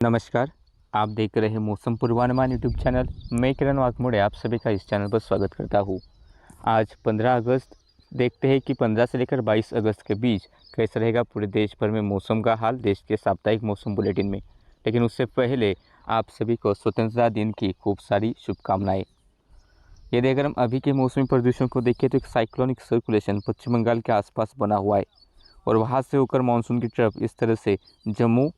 नमस्कार। आप देख रहे हैं मौसम पूर्वानुमान यूट्यूब चैनल। मैं किरण वाघमोड़े आप सभी का इस चैनल पर स्वागत करता हूँ। आज 15 अगस्त, देखते हैं कि 15 से लेकर 22 अगस्त के बीच कैसा रहेगा पूरे देश भर में मौसम का हाल, देश के साप्ताहिक मौसम बुलेटिन में। लेकिन उससे पहले आप सभी को स्वतंत्रता दिन की खूब सारी शुभकामनाएँ। यदि अगर हम अभी के मौसमी प्रदूषण को देखें तो एक साइक्लोनिक सर्कुलेशन पश्चिम बंगाल के आसपास बना हुआ है और वहाँ से होकर मानसून की तरफ इस तरह से जम्मू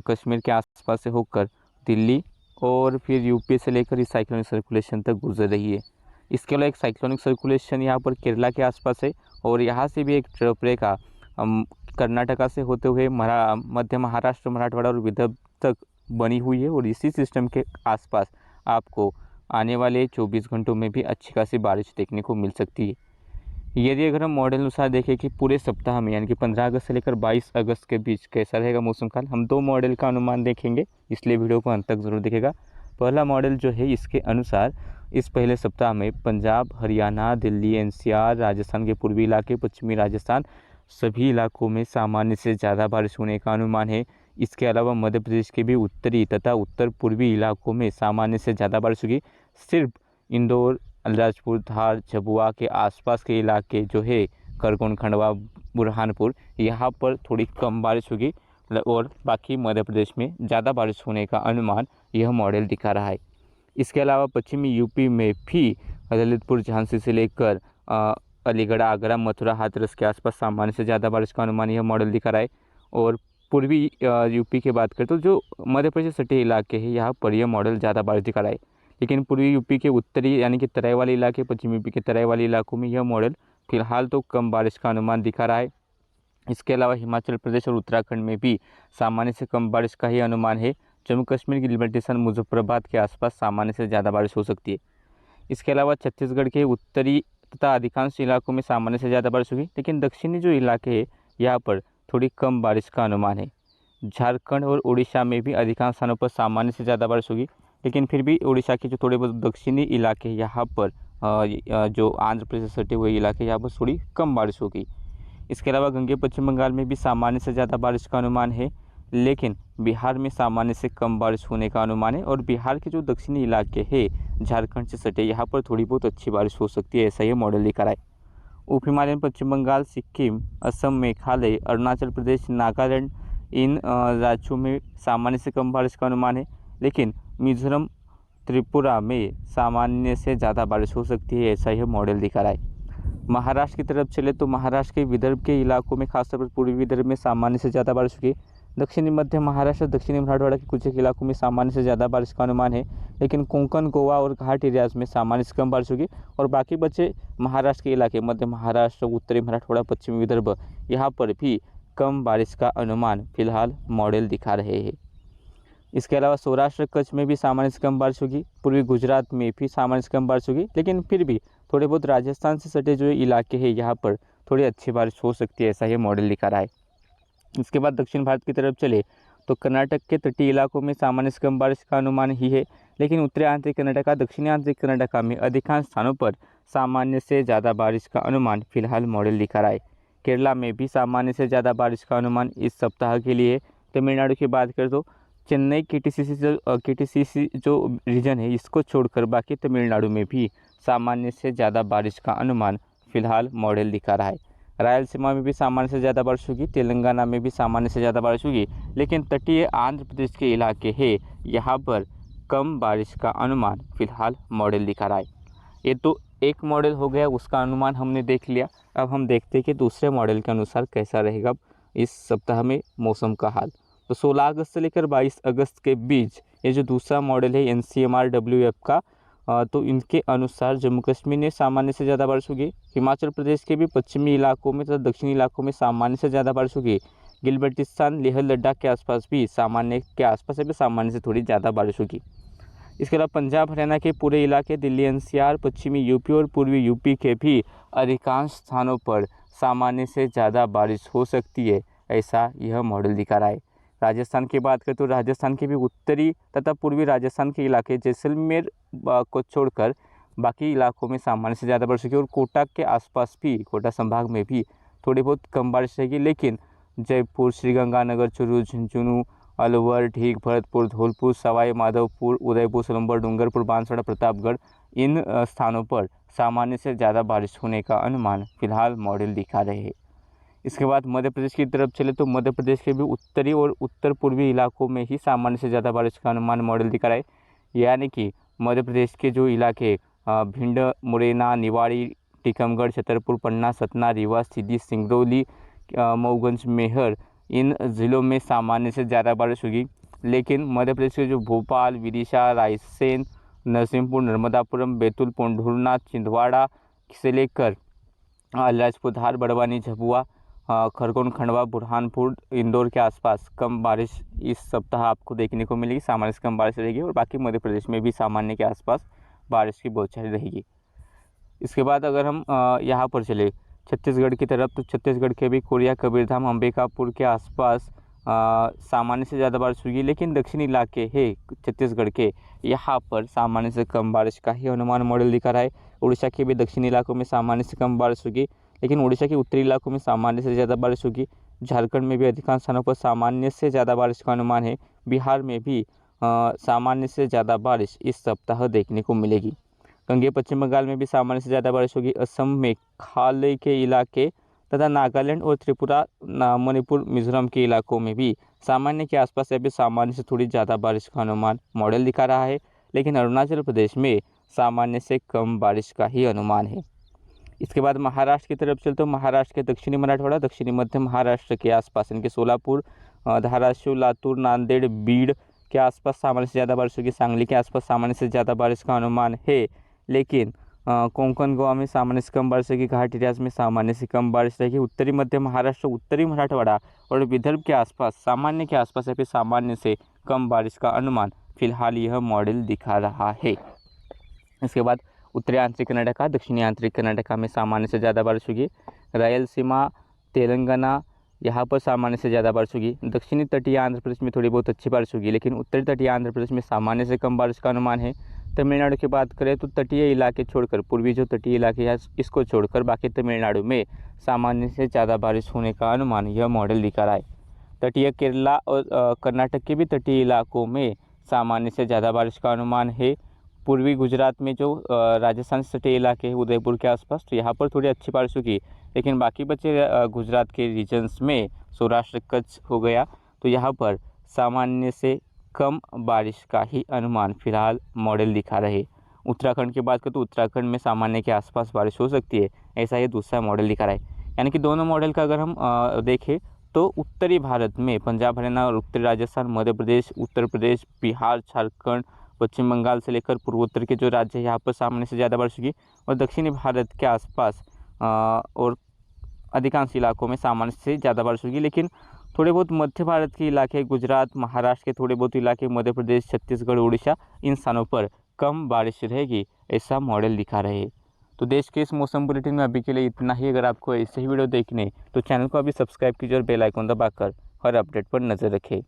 कश्मीर के आसपास से होकर दिल्ली और फिर यूपी से लेकर इस साइक्लोनिक सर्कुलेशन तक गुजर रही है। इसके अलावा एक साइक्लोनिक सर्कुलेशन यहाँ पर केरला के आसपास है और यहाँ से भी एक ट्रफ रेखा कर्नाटका से होते हुए मध्य महाराष्ट्र, मराठवाड़ा और विदर्भ तक बनी हुई है और इसी सिस्टम के आसपास आपको आने वाले 24 घंटों में भी अच्छी खासी बारिश देखने को मिल सकती है। यदि अगर हम मॉडल अनुसार देखें कि पूरे सप्ताह में यानी कि 15 अगस्त से लेकर 22 अगस्त के बीच कैसा रहेगा मौसम काल, हम दो मॉडल का अनुमान देखेंगे, इसलिए वीडियो को अंत तक जरूर देखेगा। पहला मॉडल जो है इसके अनुसार इस पहले सप्ताह में पंजाब, हरियाणा, दिल्ली, एनसीआर, राजस्थान के पूर्वी इलाके, पश्चिमी राजस्थान सभी इलाकों में सामान्य से ज़्यादा बारिश होने का अनुमान है। इसके अलावा मध्य प्रदेश के भी उत्तरी तथा उत्तर पूर्वी इलाकों में सामान्य से ज़्यादा बारिश होगी। सिर्फ इंदौर, अलीराजपुर, धार, झाबुआ के आसपास के इलाके जो है खरगोन, खंडवा, बुरहानपुर, यहाँ पर थोड़ी कम बारिश होगी और बाकी मध्य प्रदेश में ज़्यादा बारिश होने का अनुमान यह मॉडल दिखा रहा है। इसके अलावा पश्चिमी यूपी में भी ललितपुर, झांसी से लेकर अलीगढ़, आगरा, मथुरा, हाथरस के आसपास सामान्य से ज़्यादा बारिश का अनुमान यह मॉडल दिखा रहा है। और पूर्वी यूपी की बात करें तो जो मध्य प्रदेश सटे इलाके हैं यहाँ पर यह मॉडल ज़्यादा बारिश दिखा रहा है। लेकिन पूर्वी यूपी के उत्तरी यानी कि तराई वाले इलाके, पश्चिमी यूपी के तराई वाले इलाकों में यह मॉडल फिलहाल तो कम बारिश का अनुमान दिखा रहा है। इसके अलावा हिमाचल प्रदेश और उत्तराखंड में भी सामान्य से कम बारिश का ही अनुमान है। जम्मू कश्मीर की लिबर्टी सन, मुजफ्फराबाद के आसपास सामान्य से ज़्यादा बारिश हो सकती है। इसके अलावा छत्तीसगढ़ के उत्तरी तथा अधिकांश इलाकों में सामान्य से ज़्यादा बारिश होगी, लेकिन दक्षिणी जो इलाके हैं यहाँ पर थोड़ी कम बारिश का अनुमान है। झारखंड और उड़ीसा में भी अधिकांश स्थानों पर सामान्य से ज़्यादा बारिश होगी, लेकिन फिर भी उड़ीसा के जो थोड़े बहुत दक्षिणी इलाके यहाँ पर जो आंध्र प्रदेश से सटे हुए इलाके यहाँ पर थोड़ी कम बारिश होगी। इसके अलावा गंगे पश्चिम बंगाल में भी सामान्य से ज़्यादा बारिश का अनुमान है, लेकिन बिहार में सामान्य से कम बारिश होने का अनुमान है। और बिहार के जो दक्षिणी इलाके हैं झारखंड से सटे यहाँ पर थोड़ी बहुत अच्छी बारिश हो सकती है, ऐसा ये मॉडल दिखा रहा है। उप हिमालयन पश्चिम बंगाल, सिक्किम, असम, मेघालय, अरुणाचल प्रदेश, नागालैंड, इन राज्यों में सामान्य से कम बारिश का अनुमान है, लेकिन मिजोरम, त्रिपुरा में सामान्य से ज़्यादा बारिश हो सकती है, ऐसा यह मॉडल दिखा रहा है। महाराष्ट्र की तरफ चले तो महाराष्ट्र के विदर्भ के इलाकों में, खासतौर पर पूर्वी विदर्भ में सामान्य से ज़्यादा बारिश होगी। दक्षिणी मध्य महाराष्ट्र, दक्षिणी मराठवाड़ा के कुछ एक इलाकों में सामान्य से ज़्यादा बारिश का अनुमान है, लेकिन कोंकण, गोवा और घाट एरियाज में सामान्य से कम बारिश होगी। और बाकी बचे महाराष्ट्र के इलाके, मध्य महाराष्ट्र, उत्तरी मराठवाड़ा, पश्चिमी विदर्भ, यहाँ पर भी कम बारिश का अनुमान फिलहाल मॉडल दिखा रहे हैं। इसके अलावा सौराष्ट्र, कच्छ में भी सामान्य से कम बारिश होगी। पूर्वी गुजरात में भी सामान्य से कम बारिश होगी, लेकिन फिर भी थोड़े बहुत राजस्थान से सटे जो इलाके हैं यहाँ पर थोड़ी अच्छी बारिश हो सकती है, ऐसा ये मॉडल दिखा रहा है। इसके बाद दक्षिण भारत की तरफ चले तो कर्नाटक के तटीय इलाकों में सामान्य से कम बारिश का अनुमान ही है, लेकिन उत्तरी आंतरिक कर्नाटका, दक्षिणी आंतरिक कर्नाटका में अधिकांश स्थानों पर सामान्य से ज़्यादा बारिश का अनुमान फिलहाल मॉडल दिखा रहा है। केरला में भी सामान्य से ज़्यादा बारिश का अनुमान इस सप्ताह के लिए है। तमिलनाडु की बात करें तो चेन्नई केटीसीसी जो रीजन है इसको छोड़कर बाकी तमिलनाडु में भी सामान्य से ज़्यादा बारिश का अनुमान फिलहाल मॉडल दिखा रहा है। रायलसीमा में भी सामान्य से ज़्यादा बारिश होगी, तेलंगाना में भी सामान्य से ज़्यादा बारिश होगी, लेकिन तटीय आंध्र प्रदेश के इलाके हैं यहाँ पर कम बारिश का अनुमान फिलहाल मॉडल दिखा रहा है। ये तो एक मॉडल हो गया, उसका अनुमान हमने देख लिया। अब हम देखते हैं कि दूसरे मॉडल के अनुसार कैसा रहेगा इस सप्ताह में मौसम का हाल। तो 16 अगस्त से लेकर 22 अगस्त के बीच ये जो दूसरा मॉडल है NCMR-WF का, तो इनके अनुसार जम्मू कश्मीर में सामान्य से ज़्यादा बारिश होगी। हिमाचल प्रदेश के भी पश्चिमी इलाकों में तथा दक्षिणी इलाकों में सामान्य से ज़्यादा बारिश होगी। गिलबर्टिस्तान, लेह लद्दाख के आसपास भी सामान्य के आसपास भी सामान्य से थोड़ी ज़्यादा बारिश होगी। इसके अलावा पंजाब, हरियाणा के पूरे इलाके, दिल्ली NCR, पश्चिमी यूपी और पूर्वी यूपी के भी अधिकांश स्थानों पर सामान्य से ज़्यादा बारिश हो सकती है, ऐसा यह मॉडल दिखा रहा है। राजस्थान की बात करें तो राजस्थान के भी उत्तरी तथा पूर्वी राजस्थान के इलाके, जैसलमेर को छोड़कर बाकी इलाकों में सामान्य से ज़्यादा बारिश होगी। और कोटा के आसपास भी, कोटा संभाग में भी थोड़ी बहुत कम बारिश रहेगी, लेकिन जयपुर, श्रीगंगानगर, चूरू, झुंझुनू, अलवर, ढीक, भरतपुर, धौलपुर, सवाई माधोपुर, उदयपुर, सोनभद्र, डूंगरपुर, बांसवाड़ा, प्रतापगढ़ इन स्थानों पर सामान्य से ज़्यादा बारिश होने का अनुमान फिलहाल मॉडल दिखा रहे हैं। इसके बाद मध्य प्रदेश की तरफ चले तो मध्य प्रदेश के भी उत्तरी और उत्तर पूर्वी इलाकों में ही सामान्य से ज़्यादा बारिश का अनुमान मॉडल दिखा रहा है। यानी कि मध्य प्रदेश के जो इलाके भिंड, मुरैना, निवाड़ी, टीकमगढ़, छतरपुर, पन्ना, सतना, रीवा, सीधी, सिंगरौली, मऊगंज, मेहर इन ज़िलों में सामान्य से ज़्यादा बारिश होगी। लेकिन मध्य प्रदेश के जो भोपाल, विदिशा, रायसेन, नरसिंहपुर, नर्मदापुरम, बैतूल, पोंढुरनाथ, छिंदवाड़ा से लेकर अलीराजपुर, धार, बड़वानी, झाबुआ, खरगोन, खंडवा, बुरहानपुर, इंदौर के आसपास कम बारिश इस सप्ताह आपको देखने को मिलेगी। सामान्य से कम बारिश रहेगी और बाकी मध्य प्रदेश में भी सामान्य के आसपास बारिश की बौछारें रहेगी। इसके बाद अगर हम यहाँ पर चले छत्तीसगढ़ की तरफ तो छत्तीसगढ़ के भी कोरिया, कबीरधाम, अंबिकापुर के आसपास सामान्य से ज़्यादा बारिश होगी। लेकिन दक्षिणी इलाके है छत्तीसगढ़ के, यहाँ पर सामान्य से कम बारिश का ही अनुमान मॉडल दिखा रहा है। उड़ीसा के भी दक्षिणी इलाकों में सामान्य से कम बारिश होगी, लेकिन उड़ीसा के उत्तरी इलाकों में सामान्य से ज़्यादा बारिश होगी। झारखंड में भी अधिकांश स्थानों पर सामान्य से ज़्यादा बारिश का अनुमान है। बिहार में भी सामान्य से ज़्यादा बारिश इस सप्ताह देखने को मिलेगी। गंगे पश्चिम बंगाल में भी सामान्य से ज़्यादा बारिश होगी। असम, मेघालय के इलाके तथा नागालैंड और त्रिपुरा, मणिपुर, मिजोरम के इलाकों में भी सामान्य के आसपास अभी सामान्य से थोड़ी ज़्यादा बारिश का अनुमान मॉडल दिखा रहा है। लेकिन अरुणाचल प्रदेश में सामान्य से कम बारिश का ही अनुमान है। इसके बाद महाराष्ट्र की तरफ चलते तो महाराष्ट्र के दक्षिणी मराठवाड़ा, दक्षिणी मध्य महाराष्ट्र के आसपास इनके सोलापुर, धाराशिव, लातूर, नांदेड़, बीड़ के आसपास सामान्य से ज़्यादा बारिश होगी। सांगली के आसपास सामान्य से ज़्यादा बारिश का अनुमान है। लेकिन कोंकण, गोवा में सामान्य से कम बारिश रहेगी। घाट एरियाज में सामान्य से कम बारिश रहेगी। उत्तरी मध्य महाराष्ट्र, उत्तरी मराठवाड़ा और विदर्भ के आसपास सामान्य के आसपास या फिर सामान्य से कम बारिश का अनुमान फिलहाल यह मॉडल दिखा रहा है। इसके बाद उत्तरी आंतरिक कर्नाटका, दक्षिणी आंतरिक कर्नाटका में सामान्य से ज़्यादा बारिश होगी। रायलसीमा, तेलंगाना यहाँ पर सामान्य से ज़्यादा बारिश होगी। दक्षिणी तटीय आंध्र प्रदेश में थोड़ी बहुत अच्छी बारिश होगी, लेकिन उत्तरी तटीय आंध्र प्रदेश में सामान्य से कम बारिश का अनुमान है। तमिलनाडु की बात करें तो तटीय इलाके छोड़कर, पूर्वी जो तटीय इलाके हैं इसको छोड़कर बाकी तमिलनाडु में सामान्य से ज़्यादा बारिश होने का अनुमान यह मॉडल दिखा रहा है। तटीय केरला और कर्नाटक के भी तटीय इलाकों में सामान्य से ज़्यादा बारिश का अनुमान है। पूर्वी गुजरात में जो राजस्थान से तटीय इलाके हैं उदयपुर के आसपास, तो यहाँ पर थोड़ी अच्छी बारिश होगी। लेकिन बाकी बचे गुजरात के रीजन्स में, सौराष्ट्र, कच्छ हो गया, तो यहाँ पर सामान्य से कम बारिश का ही अनुमान फिलहाल मॉडल दिखा रहे। उत्तराखंड की बात करें तो उत्तराखंड में सामान्य के आसपास बारिश हो सकती है, ऐसा ये दूसरा मॉडल दिखा रहा है। यानी कि दोनों मॉडल का अगर हम देखें तो उत्तरी भारत में पंजाब, हरियाणा और उत्तरी राजस्थान, मध्य प्रदेश, उत्तर प्रदेश, बिहार, झारखंड, पश्चिम बंगाल से लेकर पूर्वोत्तर के जो राज्य है यहाँ पर सामान्य से ज़्यादा बारिश होगी। और दक्षिणी भारत के आसपास और अधिकांश इलाकों में सामान्य से ज़्यादा बारिश होगी। लेकिन थोड़े बहुत मध्य भारत के इलाके, गुजरात, महाराष्ट्र के थोड़े बहुत इलाके, मध्य प्रदेश, छत्तीसगढ़, उड़ीसा, इन स्थानों पर कम बारिश रहेगी, ऐसा मॉडल दिखा रहे हैं। तो देश के इस मौसम बुलेटिन में अभी के लिए इतना ही। अगर आपको ऐसे ही वीडियो देखने तो चैनल को अभी सब्सक्राइब कीजिए और बेल आइकन दबाकर हर अपडेट पर नज़र रखें।